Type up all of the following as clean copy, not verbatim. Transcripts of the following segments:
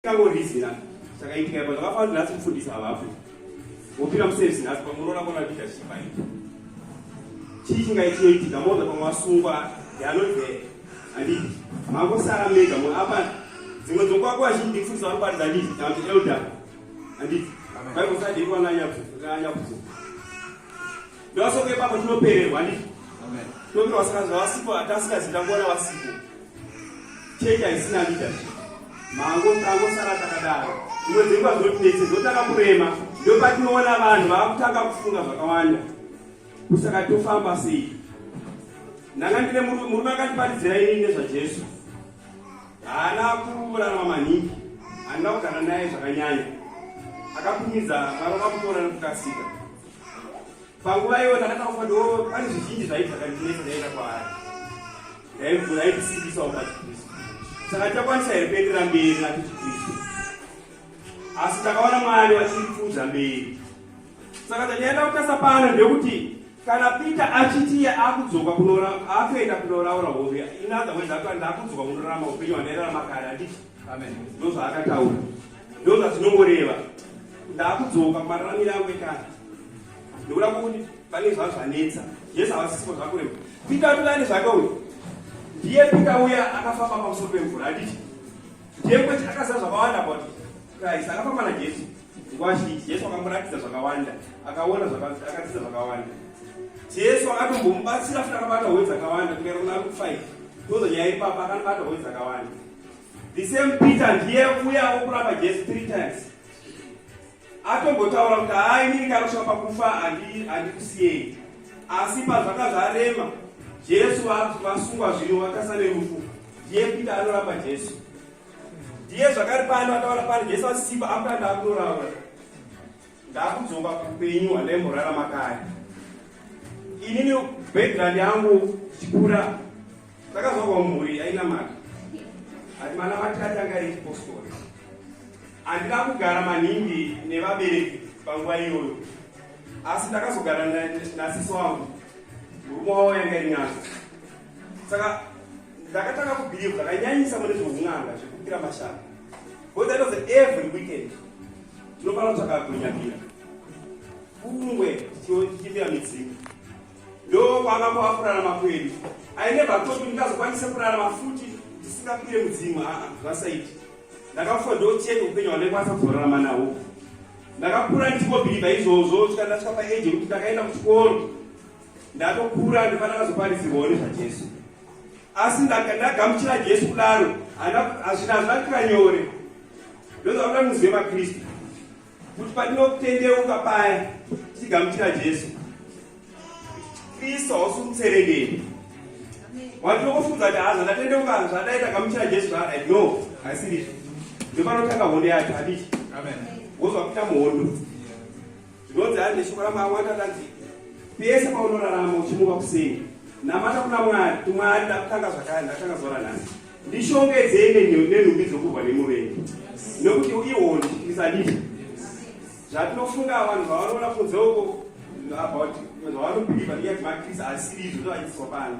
Kangorizina saka ikeba zvakafanira nasi kufundisa vafu wopira muservice nasi pamunoona kona leadership ai chii chingaitika moza pamwasungwa yanobve anditi mangosara mega muapa dzimwe dzokwako azhinji ndikufundisa vari paridza nditi kana kuti elder anditi vaikosadei kwananya kuzo ndovasoke papo tinopererwa anditi tinopererwa saka zvavasipo atasikazitangona vasipo chechi haisina leadership mangosara takadaro imwe dzenguva zvotinetse zvinotanga kurema ndopatinoona vanhu vakutanga kufunga zvakawanda kusaka tofamba sei ndanga ndine murume akandiparidzira inini nezvajesu haana kurarama maningi handina kugara naye zvakanyanya akakumidza mwari akamutora nekukasika panguva iyo ndakatakufa ndo pane zvizhinji zvaiti zvakandinesa ndaenda kwaari ndaitisimbisa ubachikristu saka tichakwanisa here kuendera mberi nachikristu asi takaona mwari vachifudza mberi saka tanyenda kutasa pano ndekuti kana Peter achiti akudzoka akuenda kunoraura hope inaza wezvakuti ndakudzoka kunorarama upenyu hwandairarama kare handiti ndo zvaakataura ndo zvatinongoreva ndakudzoka kumararamiro angu ekare ndokuda kuti pane zvazvanetsa jesu havasisipo zvakurema Peter atodane zvake uyu ndiye Peter uya akafamba pamusoro pemvura handiti ndiye kweti akaziva zvakawanda about Christ akafamba najesu nguva zhinji jesu akamuratidza zvakawanda akaona akadzidza zvakawanda jesu akatombomubatsira futi akabata hoi dzakawanda kukaira kuna Luke 5 ndozo nyaya ipapa akanobata hoi dzakawanda. The same Peter ndiye uya okuramba jesu 3 times atombotaura kuti hai inini karosvika pakufa handikusiyei asi pazvaka zvarema jesu vasungwa zvino vakasa nerufu ndiye Peter anoramba jesu ndiye zvakari pano ataura pano jesu asisimba akuda ndaakunoraura ndakudzoka kupenyu hwandaimborarama kare inini background yangu chikura takazwa kwamhuri aina mari ati mana matatu anga ari chipostori handina kugara maningi nevabereki panguva iyoyo asi ndakazogara nasisi wangu murume wavo yanga iri nazo saka ndakatanga kubhiliva zvakanyanyisa mune zvoun'anga zvekupira mashaka because that was every weekend tinofanira kutsvaka kunyapira kungwe tichipira midzimu ndo kwanga kwava kurarama kwedu I never thought kuti ndingazokwanisa kurarama futi ndisingapire mudzimu zvasaiti ndakafa ndocheka upenyu hwandaikwanisa kuzorarama nawo ndakakura ndichingobhiliva izvozvo ndasvika paeji yekuti ndakaenda kuchikoro ndatokura ndipandakazoparidzirwawo nezvajesu asi ndagamuchira jesu kudaro hazvina zvakira nyore ndozvakuda muzive vakristu kuti patinotendeuka paya tichigamuchira jesu kristu hausi mutserendeni watinokufudza kuti haza ndatendeuka zvadaita gamuchira jesu no haisirizvo ndopanotanga hondo yacho haditi wozva kuita muhondo zvinonzi handi shoko ramawatatanzi pese paunorarama uchimuka kuseni namata kuna mwari tumwari ndakutanga zvakare ndakatanga zora nhasi ndishongedzei nenhumbi dzokurwa nemuvengi nokuti ihondo chikisaditi zvatinofunga vanhu zvavanoona kunze uko about zvavanobhiliva ndiyati makristu asiriizvo ndovachiiswa pano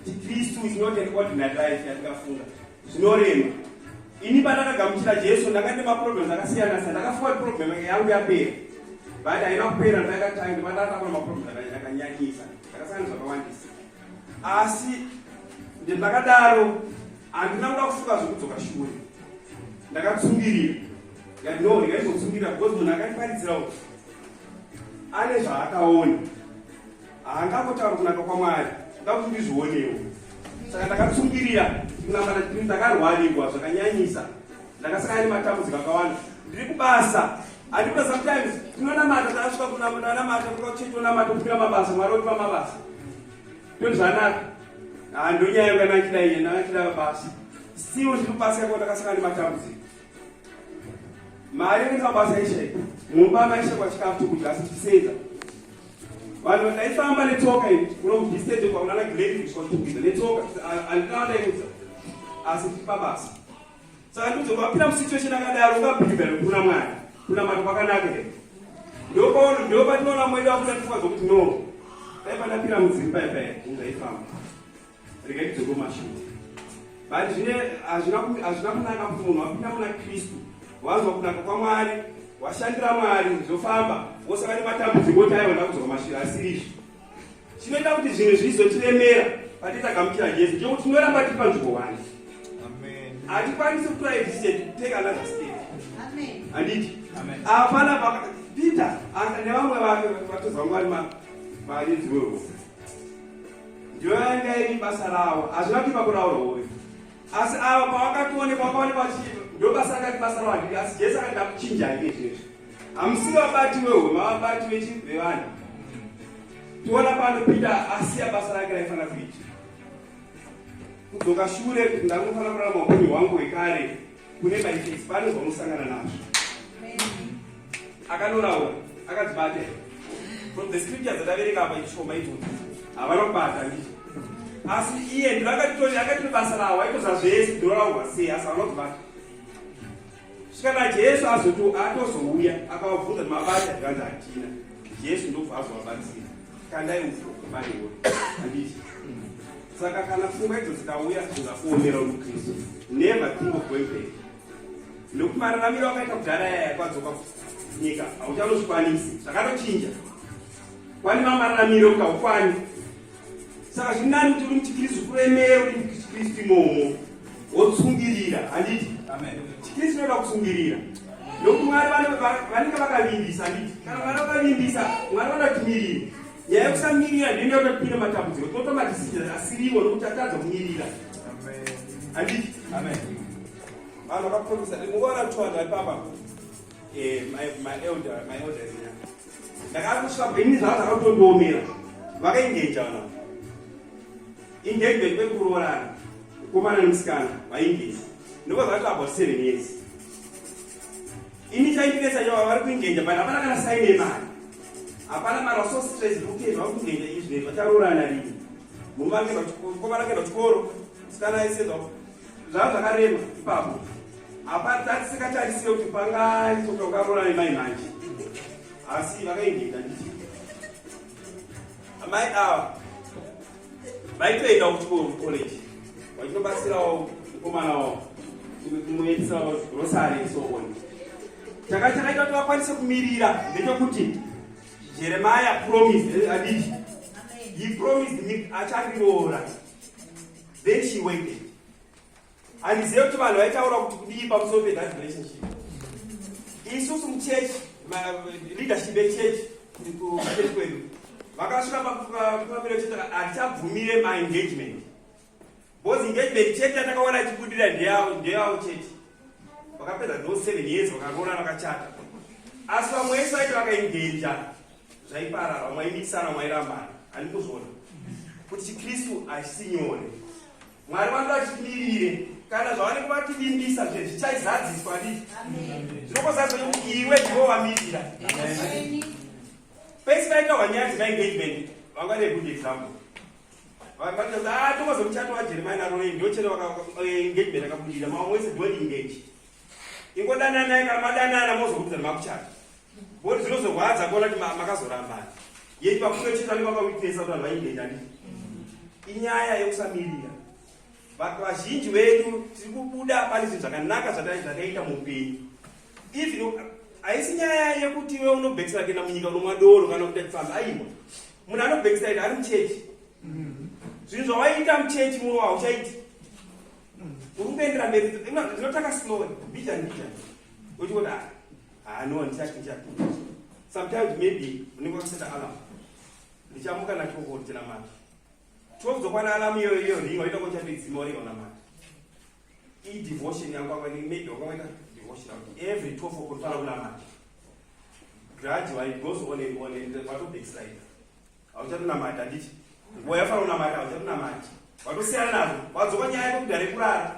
chikristu is not an ordinary life yatingafunga zvinorema ini pandakagamuchira jesu ndanga ndine maproblems akasiyana siyana ndakafunga kuti problem yangu yapera but haina kupera ndakatanga pandatakura maproblems akanyanyisa ndakasangana zvakawandisa asi ndakadaro handina kuda kufunga zvokudzoka shure ndakatsungirira ngati no ndingaizotsungirira because munhu akandiparidzira kuti ane zvaakaona haangakotaura kunaka kwamwari ndakuti ndizvionewo saka ndakatsungirira kunamata ndakarwarirwa zvakanyanyisa ndakasangana nematambudziko akawanda ndiri kubasa handikuda sometimes tinonamata tasvika kunamata kuchetonamata kupira mabasa mwari otipa mabasa toti zvanaka handonyaya yokanakida iye ndakachida basi still ndiri kubasa yako ndakasangana nematambudziko mari inoita mabasa aishaipa mumba maishakwa chikafu chokudya asi chisenza vanhu ndaifamba netsoka ini kuno kudistance kwakunana grade kusvika netsoka handinawadaikudza asi pabasa saka ndizokapinda musituation akadaro ungabhilivha nekuna mwari kuna mati kwakanaka here ndopatinoona mwedu wakuda tifa zokuti no dai pandapinda mudzimba ipaya ndaifamba regai tidzoko mashuti but hazvina kunaka kuti munhu wapinda muna kristu wanzwa kunaka kwaMwari, washandira Mwari, zvofamba, wosangana nematambudziko otaiona kudzoka mashure asirizvo. Chinoita kuti zvinhu zvizotiremera patitagamuchira Jesu, chekuti tinoramba tiri panzvimbo 1. Hatikwanisi kutora decision to take another step. Handiti? Hapana Peter nevamwe vake vatodza Mwari varidzi weroho. Ndiyo yanga iri basa ravo, hazvina kuti pakuraura hoyo. Asi ava pavakaonekwa ndo basa rakati basa ravo handiri, asi Jesu akati ndakuchinjai nezvezvo. Hamusi vabati wehowe, mavabati vevanhu. Tiona pano Peter asiya basa rake raifanira kuita. Kudzoka shure kuti ndakufanira kurarama upenyu hwangu hwekare kune maifesi pane zvamusangana nazvo. Akanoraura, akadzibata. From the scriptures dzataverenga apa ichishoma idzodzo, havana kubata ndicho. Asi iye ndakatoti akati basa rawo aitoza zvese ndorauwa sei, asi havana kubata. Svikana Jesu atozouya akavabvunza kuti mabata ndikanzi hatina. Jesu ndobva azovabatsira. Kandai uko kubariwo. Handiti. Saka kana pfungwa idzo dzikauya dzingakuomera Kristu, never think of going back. Nokuti mararamiro akaita kudhara yaya kwadzoka nyika hauchanozvikwanisi, zvakatochinja. Kwani mararamiro kuti haukwani. Saka zviri nani kuti uri muchikristu kuremera uri muchikristu imomo wotsungirira. Handiti? Chikristu chinoda kusungirira. Nokuti Mwari vanenge vakavimbisa. Handiti? Kana Mwari vakavimbisa, Mwari vanoda kumirira. Nyaya yekusamirira ndiyo inotopinda matambudziko, totoma decision asiriwo nokuti atadza kumirira. Handiti? Vanhu vakaprofesa, ndingoona kuti vanhu vari papa, my elders here. Ndakakusvika bheni zvavo zvakatondoomera, vakaengeja vanhu. Engagement kwekuroorana, mukomana nemusikana, vaengeza. Ndokwazvati about 7 years. Ini chaindinetsa chavo vari kuengeja, but hapana kana saini yemari. Hapana mara so stress kuti vakuengeja izvi vacharoorana rini. Mukomana akaenda kuchikoro, musikana aisedzwa. Zvava zvakarema ipapo. Hapana tisingatarisiwe kuti pangaitsoka ukaroorana nemai manje. Asi vakaengeja ndichi. Amai ava vaitoenda kuchikoro college. Vachinobatsirawo mukomana wavo kumuendesawo grocery and so on. Chakaita kuti vakwanise kumirira ndechekuti Jeremiah promised, he promised me achandiroora. Then she waited. And he said to my wife, I want to be pamusoro that relationship. Isusu muchurch, leadership church, kwedu. Vakasvika pakupambira kuti atichabvumire my engagement. Because engagement church yatakaona ichibudira ndeyawo church. Vakapedza those 7 years vakaroorana vakachata. Asi vamwe vese vaiti vakaengeja zvaiparara, vamwe vaimikisana, vamwe vairambana. Handiko zvona kuti chikristu hachisi nyore. Mwari vanoda chimirire. Kana zvavanenge vativimbisa zvichaizadziswa nditi. Zvinokozadzwa kuti iwe ndiwo wamirira. Pese vaitaurwa nyaya dzemaengagement, vangade good example. Vakati tokozo muchato waJeremiah naRoy ndio chero engagement akabudira, mamwe wese don't engage. Ingodanana kana madanana mozokuta makuchata. Bodi zvinozorwadza kuona kuti makazorambana. Yei pakutochita nevakawitnesa kuti vanhu vaengage nditi. Inyaya yekusamirira. Vazhinji vedu tiri kubuda pane zvinhu zvakanaka zvataita muupenyu. Even haisi nyaya yekuti iwe unobhekisira kuenda munyika unomwadoro kana kuita kufamba. Aiwa, munhu anobhekisira ari muchechi. Zvinhu zvawaita muchechi muno hauchaiti. Uri kuendera mberi, zvinotaka slowly, bijani. Uchikuti no, ndichati. Sometimes maybe unenge wakaseta alarm. Ndichamuka nachokoti chena mati. 12 zokwana alarm iyo ringa waita kuchapedzima uri ona mati. I devotion yangu maybe wakaita devotion every 12 o'clock fara kuna mati. Gradually it goes on what to backside. Hauchatuna mati anditi. Wayafara una mati hauchatuna mati. Watosiyana nazo, wadzoka nyaya yekudhare kurara.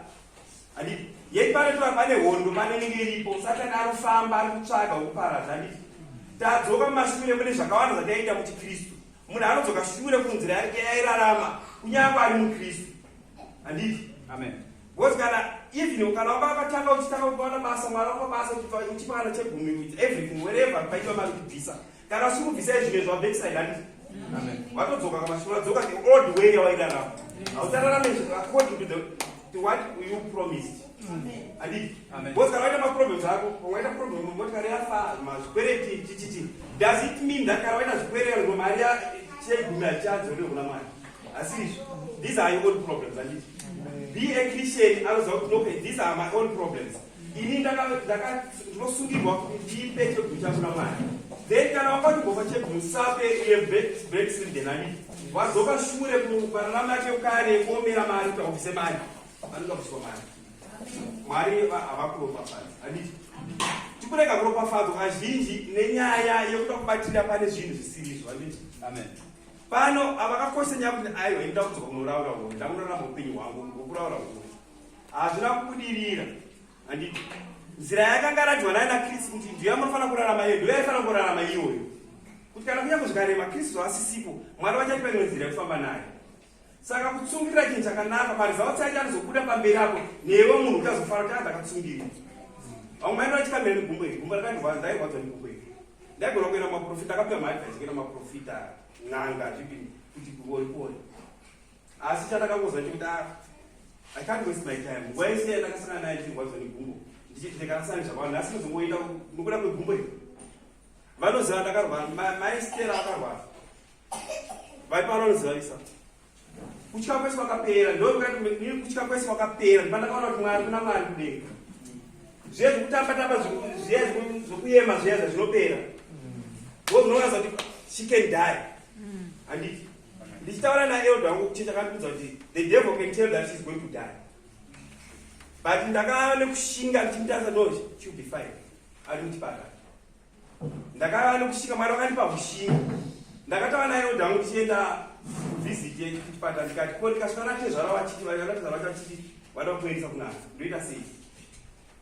Anditi, yei pane hondo pane nenge iripo, Satani arikufamba arikutsvaga ukuparadza anditi. Tadzoka mumashure mune zvakawanda zvataita muchikristu. Munhu anodzoka shure kunzira yake yairarama kunyange ari mukristu. Handiti? Amen. Because even kana wakatanga uchitanga kuona basa, Mwari wakabasa uchipana chegumi with everything wherever paitwa mari kubvisa. Kana usibvisa zvimwe zva backside handiti. Amen. Watodzoka kumashure, dzoka the old way yawairarama. Hautararame according to what you promised. Handiti? Because kana waita maproblems ako, waita problem motikari yafa, mazvikwereti chichichi. Does it mean that kana waita zvikwereti mari cheguma chadzo ndokuna mari? Asizvo. These are your own problems, handiti? Be a Christian, okay, these are my own problems. Ini ndakasungirwa kuti ndipe cheguma kuna mari. Then kana wakati ngova cheguma sape iye breaks in handiti? Wazoka shure kupararama yake ukare kuomera mari kuti aubvise mari. Anoda kubviswa mari. Mwari avakuropafadza. Handiti? Tikurega kuropafadzwa kazhinji nenyaya yekuda kubatira pane zvinhu zvisirizvo. Handiti? Amen. Pano avakakosa nyaya kuti aiwa ndida kudzoka kunoraura uyu, ndakunorarama upenyu hwangu ngokuraura uyu. Hazvina kubudirira. Handiti? Nzira yakanga ratiwa naye naKristu kuti ndiyo yamunofanira kurarama iye, ndiyo yaifanira kurarama iyoyo. Kuti kana kunyange zvikarema Kristu asisipo, Mwari vachatipa imwe nzira yekufamba naye. Saka kutsungirira chinhu chakanaka, marizao tsaiti anozobuda pamberi ako, newe munhu uchazofara kuti andakatsungirira. Vamwe maenda vachikambira negumbo iri, gumbo rakandivadza, ndairwadzwa negumbo iri. Ndaigona kuenda maprofita, akapiwa maadvice kuenda maprofita, n'anga, zvipini, kuti kuori. Asi chandakangozwa ndikuti I can't waste my time. Nguva yese ndakasangana naye ndichirwadzwa negumbo, ndikanasana zvakawanda, asi ndozongoita nokuda kwegumbo iri. Vanoziva ndakarwara, maestera akarwara. Vaipano vanozivavisa. Kutya kwese kwakapera, kutya kwese kwakapera, ndipandakaona kuti Mwari kuna Mwari kudenga. Zviye zvekutamba zviye zvokuyema zviye zvinopera. Ndozvinoratidza kuti she can die. Handiti? Ndichitaura naelder wangu kuti chakandudza kuti the devil can tell that she's going to die. But ndakava nekushinga ndichimutarisa no, she'll be fine. Ari muchipatara. Ndakava nekushinga, Mwari vakandipa kushinga. Ndakataura naelder wangu tichienda visit yekuchipatara ndikati ko ndikasvika natezvara vachiti vachiti vada kutoeresa kunaka ndoita sei.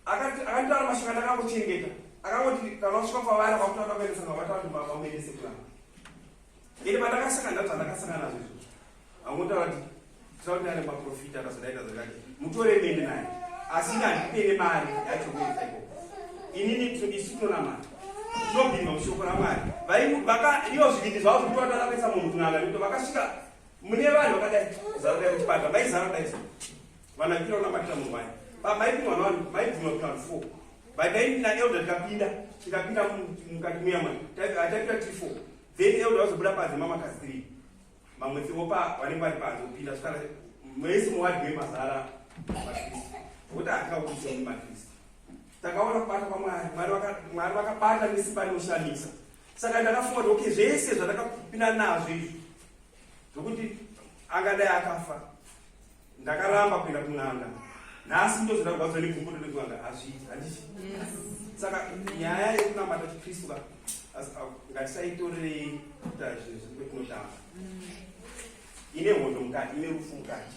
Akanditaura mashoko andakangochengeta, akangoti kana wasvika kwavari vakutaura kuendesa ngavataura kuti vamuendese kunaka. Ende pandakasangana ndati andakasangana nazvo izvozvo, vangotaura kuti tinoda kuti ane maprofita akazodaita zvakati mutore mende naye, asi ngandipene mari yacho kuendesa ikoko. Inini isu tinoona mari, tinobhirirwa mushoko raMwari. Ivo zvivindi zvavo zvekuti vatakaisa munhu kunanga nekuti vakasvika mune vanhu vakadai zarodai kuchipatara vaizara kudai so vanhu vakipira kunamatira munhu wayo maipinwa navanhu maibvunwa kuti vanhu 4 but daini naelder tikapinda mukati muyamwa tapinda tiri 4 then elder vazobuda panze mamakazi 3 mamwe opa vanenge vari panze kupinda svikara mese muwadhi wemazara makristu kuti atikakuisa mumakristu. Takaona kubata kwaMwari, Mwari vakabata nesimba rinoshamisa. Saka ndakafunga kuti okay, zvese zvandakapinda nazvo izvi zvokuti angadai akafa, ndakaramba kuenda kun'anga. Nhasi ndozvindarwadzwa negumbo ndokun'anga handiti. Saka nyaya yekunamata chiKristu ngatisaitorerei kuita zvinhu zvekutinotamba. Ine hondo mukati, ine rufu mukati.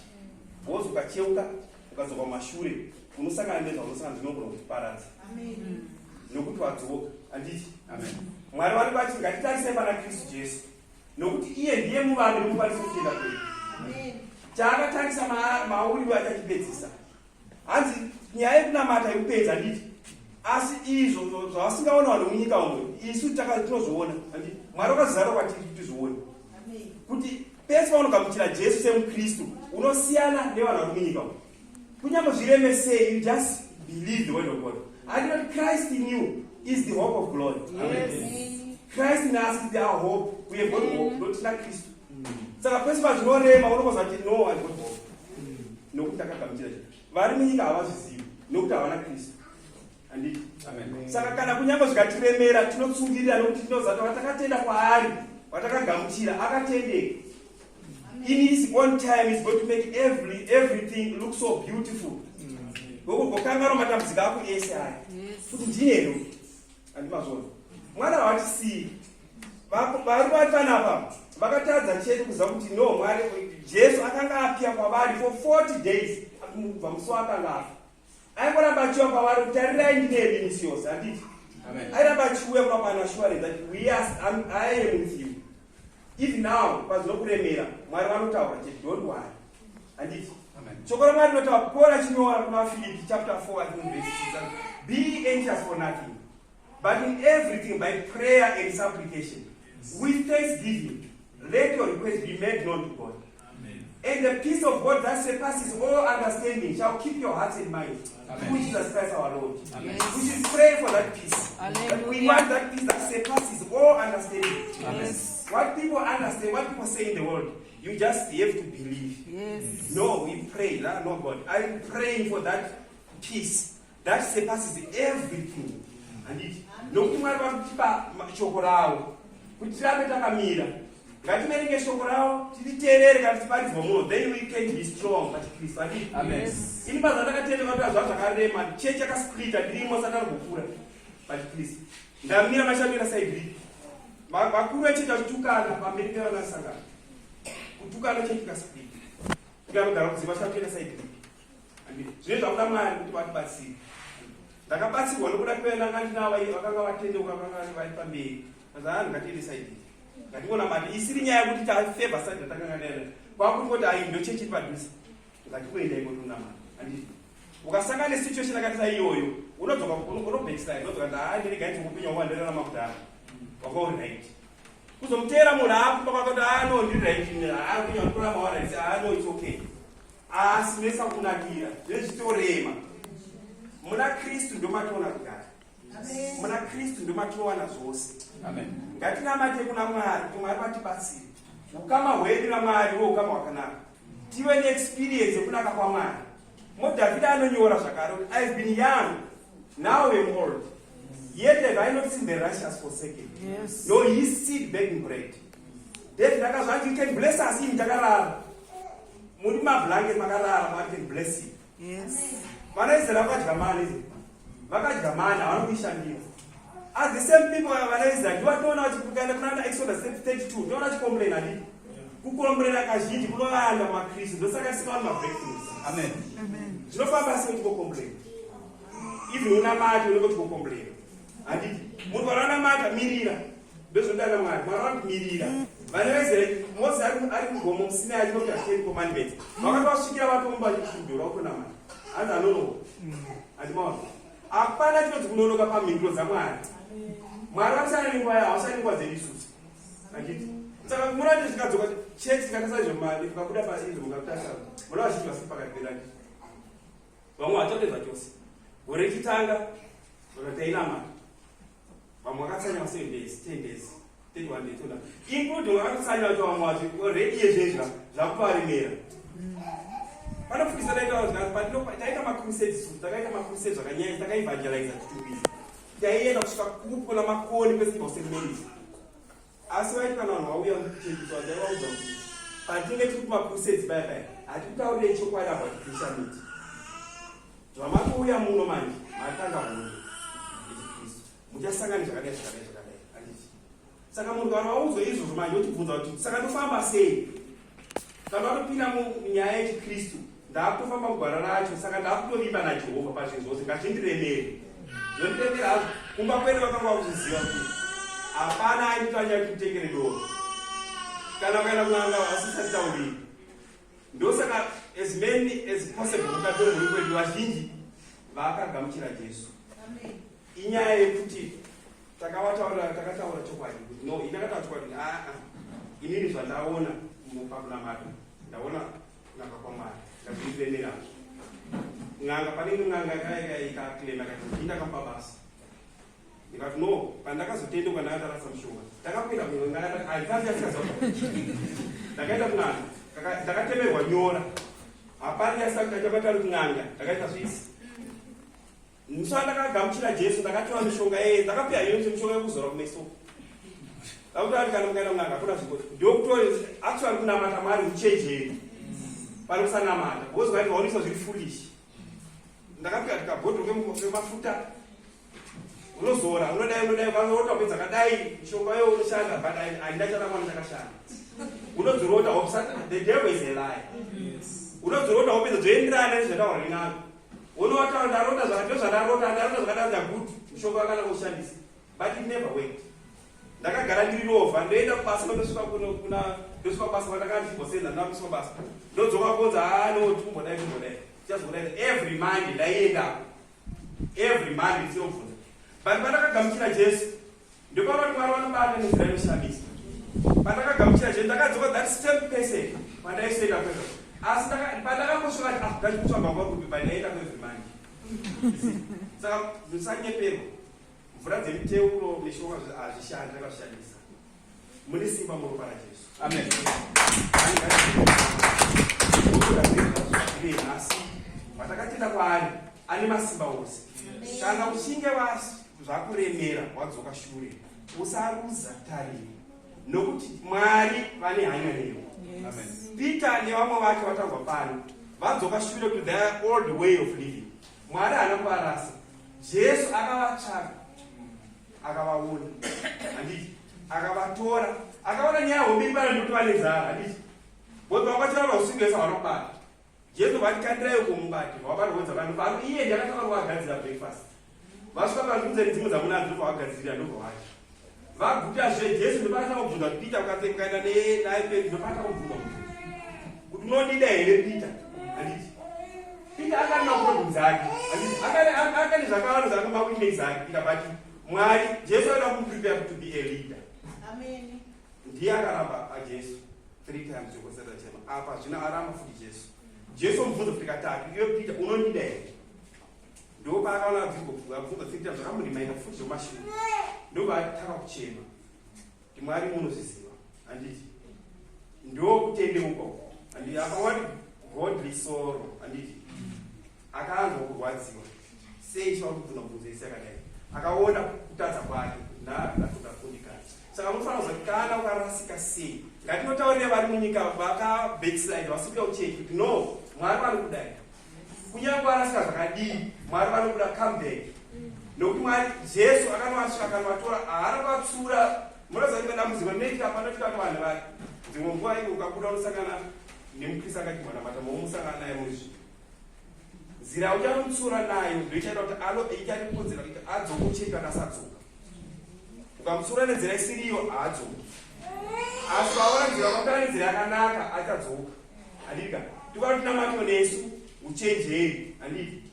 Wozi ukacheuka ukadzoka kumashure unosangana nezvaunosangana zvinogona kuparadza. Nokuti wadzoka handiti. Mwari vari vati ngatitarise pana Kristu Jesu, nokuti iye ndiye muvambi nokukwanisa kutenda kwedu. Chaakatarisa mauriro achachipedzisa. Hanzi nyaya yekunamata yekupedza handiti. Asi izvo zvavasingaona vanhu munyika umwe, isu tinozoona handiti. Mwari wakazara kwatiri kuti tizoone kuti pese paunogamuchira Jesu semuKristu unosiyana nevanhu vari munyika umwe. Kunyange zvireme sei, you just believe the word of God. And that Christ in you is the hope of glory. Amen. Christ in us is our hope. We have got hope, not like Christ. Saka pese pazvinorema unokuza kuti no, I got hope. Nokuti takagamuchira Jesu. Vari munyika havazvizivi nokuti havana Kristu. Handiti. Amen. Saka kana kunyange zvikatiremera tinotsungirira nokuti tinoziva kuti vatakatenda kwaari, vatakagamuchira akatendeka. In his own time, he's going to make everything look so beautiful. Gokangaro matambudziko ako ese aya. Kuti ndiyeno. Andimazvona. Mwana watisi. Vari vatanapa. Vakatadza chedu kuziva kuti no, Mwari Jesu akanga apia kwavari for 40 days. Akubva musi wakanga afa. Aingoramba achiuya kwavari kuti tarirai ndine minisi yose. Handiti. Amen. Airamba achiuya kwapana assurance that I am with you. Even now, pazinokuremera, Mwari vanotaura kuti don't worry. Handiti. Chokora Mwari notaura Paul chinyora kuna Philippi chapter 4 and verse 6. Be anxious for nothing, but in everything by prayer and supplication, with thanksgiving, let your requests be made known to God. Amen. And the peace of God that surpasses all understanding shall keep your hearts and minds. Through Jesus Christ our Lord. Yes. We should pray for that peace. Hallelujah. We want that peace that surpasses all understanding. Yes. What people understand, what people say in the world, you just have to believe. Yes. No, we pray. No, God. I'm praying for that peace that surpasses everything. And it. Then we can be strong. Amen. But please, ndamira mashamira side vakuru vachita kutukana paamerika vanasangana kutukana chetika speed tikagara kuziva shamira side zvine zvakuda mwari kuti vatibatsire ndakabatsirwa nokuda kwevana ndinava vakanga vatendeuka vakanga vari pamberi azanhu ngatiende side ngationa mati isiri nyaya yekuti tafevha side ratakanga nayo kwakuti kuti ai ndo chechi padhuze ngatikuendai kotonamana handiti ukasangana nesituation yakati iyoyo unodzoka backside unodzoka ndindigaiti kupinya wanderarama kudhara wakauri right kuzomutera munhu akupa kwakati no ndiri right akupinya watorama waraisi no it's okay asi nesa kunakira zvezvitorema muna kristu ndomatoona kugara muna kristu ndomatowana zvose ngatinamate kuna mwari kuti mwari vatibatsire ukama hwedu namwari wo ukama hwakanaka tive neexperience yekunaka kwamwari David anonyora zvakare kuti I've been young, now I'm old. Yet have I not seen the righteous forsaken. Yes. No, his seed begging bread. David akazvati, you can bless us in takarara. Muri mablanket makarara, man can bless you. Yes. Vanaizera vakadya izi. Vakadya mana, vanokuishandira. As the same people vanaizera, ndivatoona vachikukaenda kuna Exodus 32, ndiona vachicomplain hadi. Kukomplaina kazhinji kunovanda makristu, ndosaka tisina mabreakthroughs. Amen. Zvinofamba sei kuti complain. Even unamati unenge kuti complain. Handiti munhu waranamata mirira. Ndozvodana mwari, mwari wakumirira. Vana vaIsraeri Moses ari kugomo musina achinokuti Ten Commandments. Vakatosvikira vatomba chikudhura kutonamata. Hanzi anonoka. Handimaona. Hapana chinonzi kunonoka pamhinduro dzamwari. Mwari vakusana nenguva yawo, havasani nguva dzedu isusu. Handiti. Saka munati zvikadzoka chechi zvikatasaizvo mari mukabuda paizvo mukakutasara. Muna vazhinji vasiri pakati pedati. Vamwe vatotedza chose. Gore rechitanga vakatainamata. Vamwe vakatsanya 7 days, 10 days, 31 days, including vakatsanya kuti vamwe vati already yezvezva zvakuparemera. Vanofundisa taita macrusades, takaita macrusades zvakanyanya, takaevangelize kutubisa. Taienda kusvika kupona makoni kwese kuseminary. Asi vaiti kana vanhu vauya kuchekiswa taivaudza kuti patinenge tiri kumacrusades paya hatitaurire chokwadi about Christianity. Zvamatuuya muno manje matanga muno Kristu muchasangana zvakadai handiti. Saka munhu kana waudzwa izvozvo manje wotibvunza kuti saka ndofamba sei kana watopinda munyaya yechikristu ndaakutofamba mugwara racho saka ndaakutovimba naJehovha pazvinhu zvose ngazvindiremere zvondiremera hazvo kumba kwedu vakanga vakuziziva kuti hapana aitanya kuti mutengere doro kana ukaenda kunanga vasisati tauriri. Ndosaka as many as possible mukatore muri kwedu vazhinji vakagamuchira Jesu. Inyaya yekuti takataura chokwadi kuti no indakataura chokwadi inini zvandaona mupakunamata ndaona kunaka kwamwari ngazviremera n'anga panenge n'anga ikaklema kati indakamba basa ndikati no pandakazotendeuka ndakatarasa mushonga takapinda n'anga aikandiasikaza ndakaenda kun'anga ndakatemerwa nyora hapana yasakachakatari kun'anga ndakaita zvisi musa ndakagamuchira Jesu ndakatora mishonga ndakapiwa yonse mishonga yekuzora kumeso ndakuti kana mukaenda kun'anga hakuna zviko ndokutori actually kunamata mwari uchenjeri pari kusanamata because vaiti vaonisa zviri foolish. Ndakapiwa kabhodhoro kemafuta unozora unodai vanota kupedza kadai mishonga yo unoshanda but haindachada mwana chakashanda unodzorota wapsata the devil is a liar. Unodzorota wapedza zvoenderana nezvataura rin'anga unotaura ndarota zvakadai kuti mishonga wakana kushandisa but it never worked. Ndakagara ndiri rovha ndoenda kubasa ndosvika ndosvika kubasa vandakandibosenda ndamiswa basa ndodzoka kunza no tumbodai tichazodai every Monday ndaienda every Monday ndinobvunza but pandakagamuchira Jesu ndopava kuti mwari vanobata nenzira inoshamisa. Pandakagamuchira Jesu ndakadzoka that same person pandaisoenda kwezvo asi pandakambosvika kuti ndachikutsvaga kwakupi pandaenda kwezvemanje saka musanyeperwa mvura dzemiteuro mishonga hazvishandi akazvishandisa mune simba muropa rajesu amen nhasi vatakatenda kwaari ane masimba ose kana uchinge zvakuremera wadzoka shure usaruza tariro nokuti mwari vane hanya newe Peter nevamwe vake vatangwa pano vadzoka shure to their old way of living. Mwari haana kuvarasa. Jesu akavatsvaka akavaona handiti akavatora akaona nyaya hombe ibara ndokuti vane nzara handiti bozi vakachirava usingesa vanobata Jesu vatikandirai kumubati vavarikuudza vanhu pano iye ndakataka kuvagadzira breakfast vasvika vazvibvunza nedzimwe dzamunadzo vavagadzirira ndobvavacho vagutazve Jesu ndopata kubvunza kuti Peter ukaenda naye peri ndopata kubvunza kuti unodida here Peter handiti Peter akana problem dzake akane zvakawanda zvaakamba kuine zake Peter but Mwari Jesu aida kumuprepare to be a leader. Amen. Ndiye akaramba aJesu 3 times yokosera chema apa zvina aramba futi Jesu. Jesu mubvunza kuti katatu iwe Peter unondida here ndo paakaona abvunza 3 times akamurimaina futi zvomashure ndo paataka kuchema kuti Mwari munozviziva handiti ndo kutendeuka handiti akawati godly sorrow handiti akaanzwa kurwadziwa sei chivakudzuna bvunzo isi akadai akaona kutadza kwake ndakafundikana saka munofanira kuziva kuti kana ukarasika sei ngatinotaurire vari munyika vakabackslide vasvika uchechi kuti no Mwari vari kudai kunyange varasika zvakadii Mwari vari kuda comeback nokuti Mwari Jesu akanovasvika akanovatora haana kuvatsura munoziva kuti dambudziko rinoitika panotika vanhu vari dzimwe nguva iko ukabuda unosangana nemukrista akati mwanamata momusangana naye muzvi nzira uchamutsura nayo ndoichaita kuti icharikonzera kuti adzokucheka kasadzoka ukamutsura nenzira isiriyo haadzoki asi vaona nzira vakutara nenzira yakanaka achadzoka handika tikati tinamato nesu uchenjeri handiti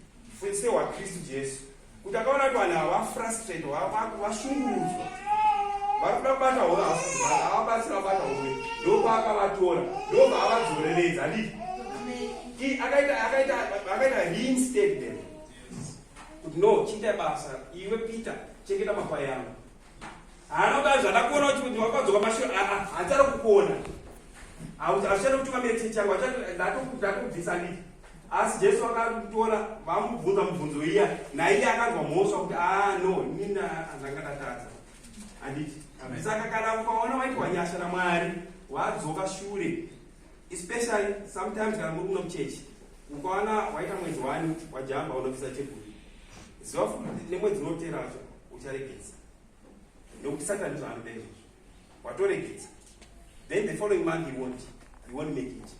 sehwakristu Jesu kuti akaona kuti vanhu ava vafrustrate vashungurudzwa vari kuda kubata hove havabatsira kubata hove ndopaakavatora ndobvaavadzoreredza handiti akaita reinstate them kuti no chiita basa iwe Peter chengeta makwai yangu haana kudai zvadakuona kuti wakadzoka mashure hachada kukuona hauchada kutunga mete changu ndatokubvisa nditi asi Jesu akatora vamubvunza mubvunzo iya naiye akanzwa mhosva kuti no nina handangadatatsa handiti saka kana ukaona waiti wanyasha naMwari wadzoka shure especially sometimes kana muri kuno muchechi ukaona waita mwedzi 1 wajamba unopisa tebhuri ziva futi nemwedzi unoteracho ucharegedza nokuti Satani zvaanoda izvozvo watoregedza then the following month you won't make it